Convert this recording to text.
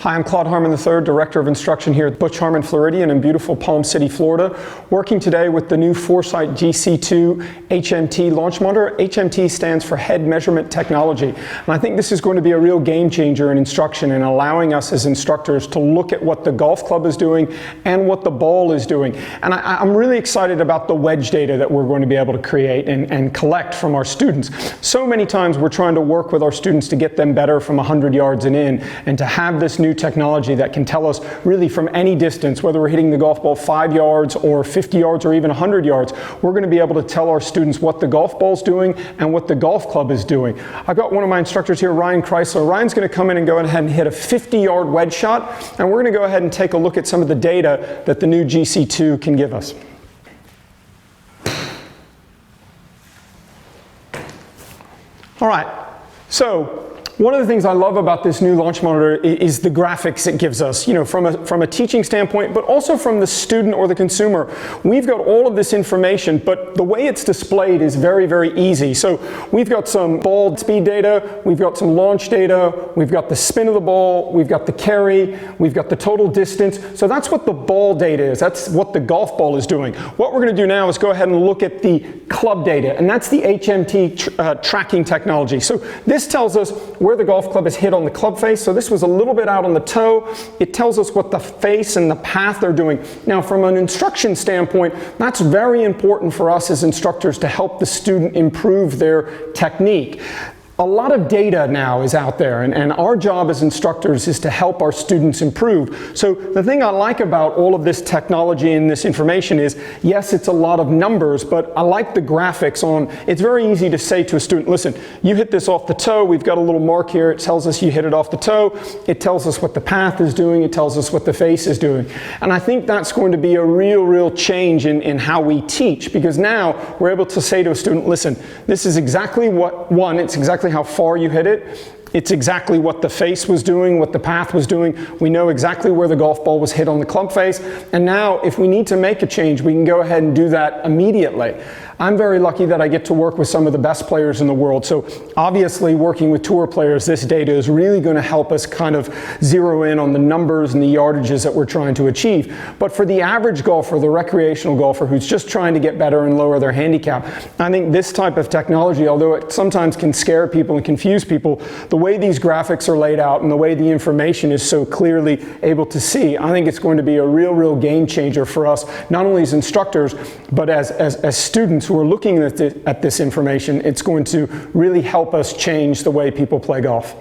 Hi, I'm Claude Harmon III, Director of Instruction here at Butch Harmon Floridian in beautiful Palm City, Florida, working today with the new Foresight GC2 HMT launch monitor. HMT stands for Head Measurement Technology. And I think this is going to be a real game changer in instruction and allowing us as instructors to look at what the golf club is doing and what the ball is doing. And I'm really excited about the wedge data that we're going to be able to create and collect from our students. So many times we're trying to work with our students to get them better from 100 yards and in, and to have this new technology that can tell us really from any distance, whether we're hitting the golf ball 5 yards or 50 yards or even 100 yards, we're going to be able to tell our students what the golf ball's doing and what the golf club is doing. I've got one of my instructors here, Ryan Chrysler. Ryan's going to come in and go ahead and hit a 50-yard wedge shot, and we're going to go ahead and take a look at some of the data that the new GC2 can give us. All right, so one of the things I love about this new launch monitor is the graphics it gives us, you know, from a teaching standpoint, but also from the student or the consumer. We've got all of this information, but the way it's displayed is very, very easy. So we've got some ball speed data, we've got some launch data, we've got the spin of the ball, we've got the carry, we've got the total distance. So that's what the ball data is. That's what the golf ball is doing. What we're going to do now is go ahead and look at the club data, and that's the HMT tracking technology. So this tells us where the golf club is hit on the club face. So this was a little bit out on the toe. It tells us what the face and the path they're doing. Now, from an instruction standpoint, that's very important for us as instructors to help the student improve their technique. A lot of data now is out there, and our job as instructors is to help our students improve. So the thing I like about all of this technology and this information is, yes, it's a lot of numbers, but I like the graphics on. It's very easy to say to a student, listen, you hit this off the toe, we've got a little mark here, it tells us you hit it off the toe, it tells us what the path is doing, it tells us what the face is doing. And I think that's going to be a real change in how we teach, because now we're able to say to a student, listen, this is exactly it's exactly how far you hit it. It's exactly what the face was doing, what the path was doing. We know exactly where the golf ball was hit on the club face. And now if we need to make a change, we can go ahead and do that immediately. I'm very lucky that I get to work with some of the best players in the world. So obviously working with tour players, this data is really going to help us kind of zero in on the numbers and the yardages that we're trying to achieve. But for the average golfer, the recreational golfer who's just trying to get better and lower their handicap, I think this type of technology, although it sometimes can scare people and confuse people, the way these graphics are laid out and the way the information is so clearly able to see, I think it's going to be a real game changer for us, not only as instructors, but as students who are looking at this information. It's going to really help us change the way people play golf.